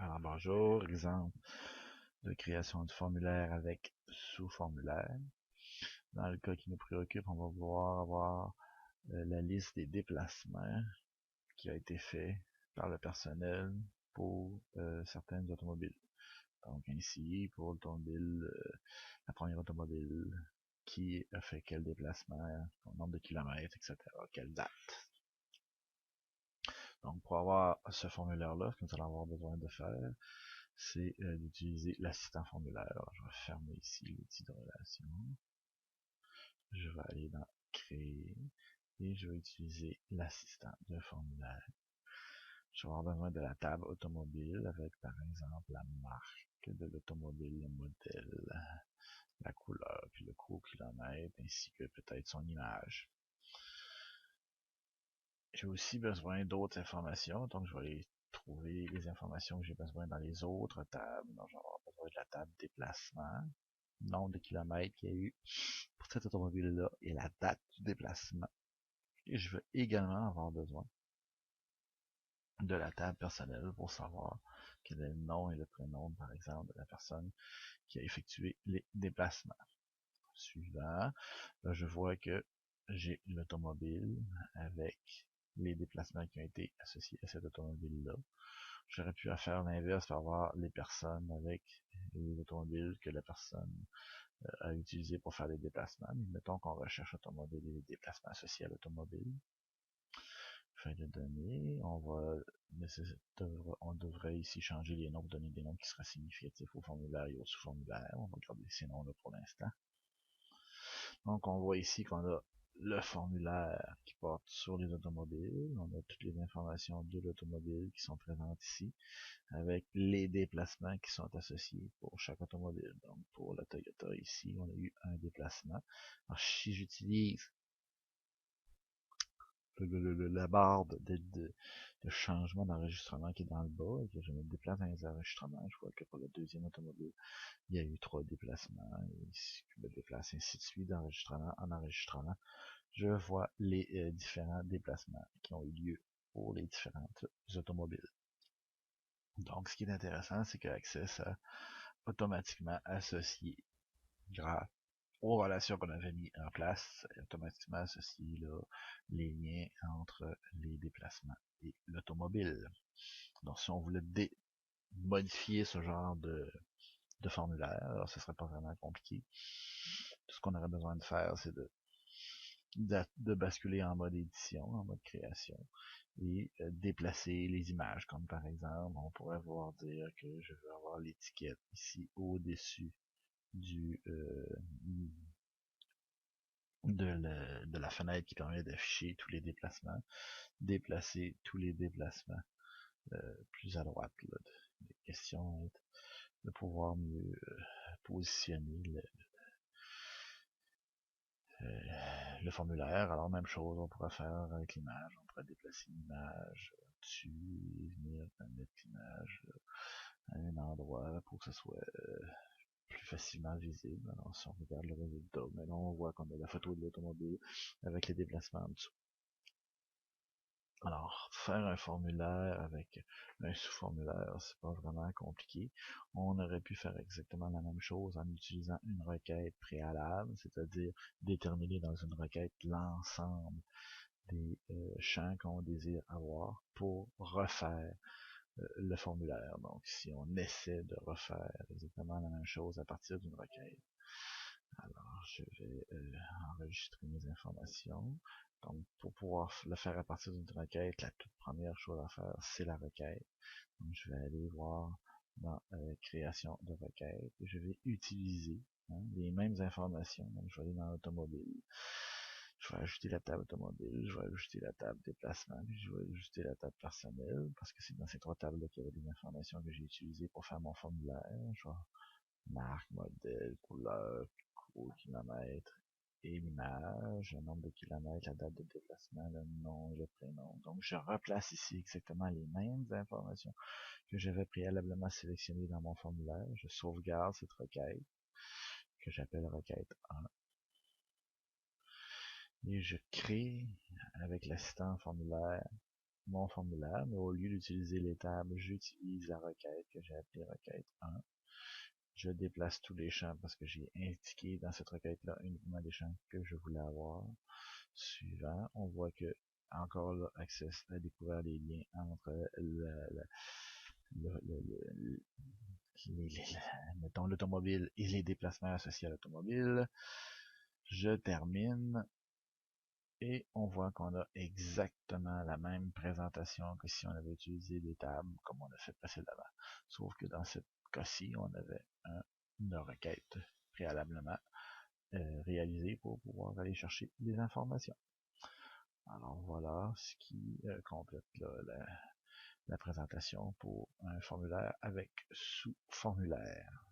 Alors bonjour, exemple de création de formulaire avec sous-formulaire. Dans le cas qui nous préoccupe, on va vouloir avoir la liste des déplacements qui a été fait par le personnel pour certaines automobiles. Donc ainsi, pour l'automobile, la première automobile, qui a fait quel déplacement, son nombre de kilomètres, etc., quelle date. Donc pour avoir ce formulaire-là, ce que nous allons avoir besoin de faire, c'est d'utiliser l'assistant formulaire. Alors, je vais fermer ici l'outil de relation. Je vais aller dans Créer et je vais utiliser l'assistant de formulaire. Je vais avoir besoin de la table automobile avec par exemple la marque de l'automobile, le modèle, la couleur, puis le coût au kilomètre, ainsi que peut-être son image. J'ai aussi besoin d'autres informations, donc je vais aller trouver les informations que j'ai besoin dans les autres tables. Donc, je vais avoir besoin de la table déplacement, nombre de kilomètres qu'il y a eu pour cette automobile-là et la date du déplacement. Et je vais également avoir besoin de la table personnelle pour savoir quel est le nom et le prénom, par exemple, de la personne qui a effectué les déplacements. Suivant, là, je vois que j'ai l'automobile avec les déplacements qui ont été associés à cette automobile-là. J'aurais pu faire l'inverse pour avoir les personnes avec les automobiles que la personne à utiliser pour faire les déplacements. Mais mettons qu'on recherche automobile et les déplacements associés à l'automobile. Fin de données, on devrait ici changer les noms pour donner des noms qui seraient significatifs au formulaire et au sous-formulaire. On va garder ces noms-là pour l'instant. Donc on voit ici qu'on a le formulaire qui porte sur les automobiles. On a toutes les informations de l'automobile qui sont présentes ici, avec les déplacements qui sont associés pour chaque automobile. Donc pour la Toyota ici, on a eu un déplacement. Alors si j'utilise la barre de changement d'enregistrement qui est dans le bas, et que je me déplace dans les enregistrements, je vois que pour la deuxième automobile, il y a eu 3 déplacements, et si je me déplace ainsi de suite d'enregistrement en enregistrement, je vois les différents déplacements qui ont eu lieu pour les différentes automobiles. Donc, ce qui est intéressant, c'est que Access a automatiquement associé, grâce aux relations qu'on avait mis en place, automatiquement associé là, les liens entre les déplacements et l'automobile. Donc, si on voulait modifier ce genre de formulaire, alors ce serait pas vraiment compliqué. Tout ce qu'on aurait besoin de faire, c'est de basculer en mode édition, en mode création, et déplacer les images, comme par exemple, on pourrait voir dire que je veux avoir l'étiquette ici au-dessus du de la fenêtre qui permet d'afficher tous les déplacements, déplacer tous les déplacements plus à droite. Là. La question est de pouvoir mieux positionner le formulaire. Alors même chose, on pourrait faire avec l'image, on pourrait déplacer l'image dessus, venir mettre l'image à un endroit pour que ce soit plus facilement visible. Alors si on regarde le résultat, maintenant on voit qu'on a la photo de l'automobile avec les déplacements en dessous. Alors, faire un formulaire avec un sous-formulaire, c'est pas vraiment compliqué. On aurait pu faire exactement la même chose en utilisant une requête préalable, c'est-à-dire déterminer dans une requête l'ensemble des champs qu'on désire avoir pour refaire le formulaire. Donc, si on essaie de refaire exactement la même chose à partir d'une requête, alors je vais enregistrer mes informations. Donc, pour pouvoir le faire à partir d'une requête, la toute première chose à faire, c'est la requête. Donc, je vais aller voir dans création de requête. Je vais utiliser les mêmes informations. Donc, je vais aller dans l'automobile. Je vais ajouter la table automobile, je vais ajouter la table déplacement, puis je vais ajouter la table personnelle, parce que c'est dans ces 3 tables-là qu'il y avait des informations que j'ai utilisées pour faire mon formulaire. Je vais marque, modèle, couleur, coût, kilomètre et l'image, le nombre de kilomètres, la date de déplacement, le nom et le prénom. Donc je replace ici exactement les mêmes informations que j'avais préalablement sélectionnées dans mon formulaire. Je sauvegarde cette requête que j'appelle requête 1 et je crée avec l'assistant formulaire mon formulaire, mais au lieu d'utiliser les tables, j'utilise la requête que j'ai appelée requête 1. Je déplace tous les champs parce que j'ai indiqué dans cette requête-là uniquement les champs que je voulais avoir. Suivant, on voit que encore là, Access a découvert les liens entre mettons l'automobile et les déplacements associés à l'automobile. Je termine et on voit qu'on a exactement la même présentation que si on avait utilisé des tables comme on a fait précédemment. Sauf que dans ce cas-ci, on avait une requête préalablement réalisée pour pouvoir aller chercher des informations. Alors voilà ce qui complète là, la présentation pour un formulaire avec sous-formulaire.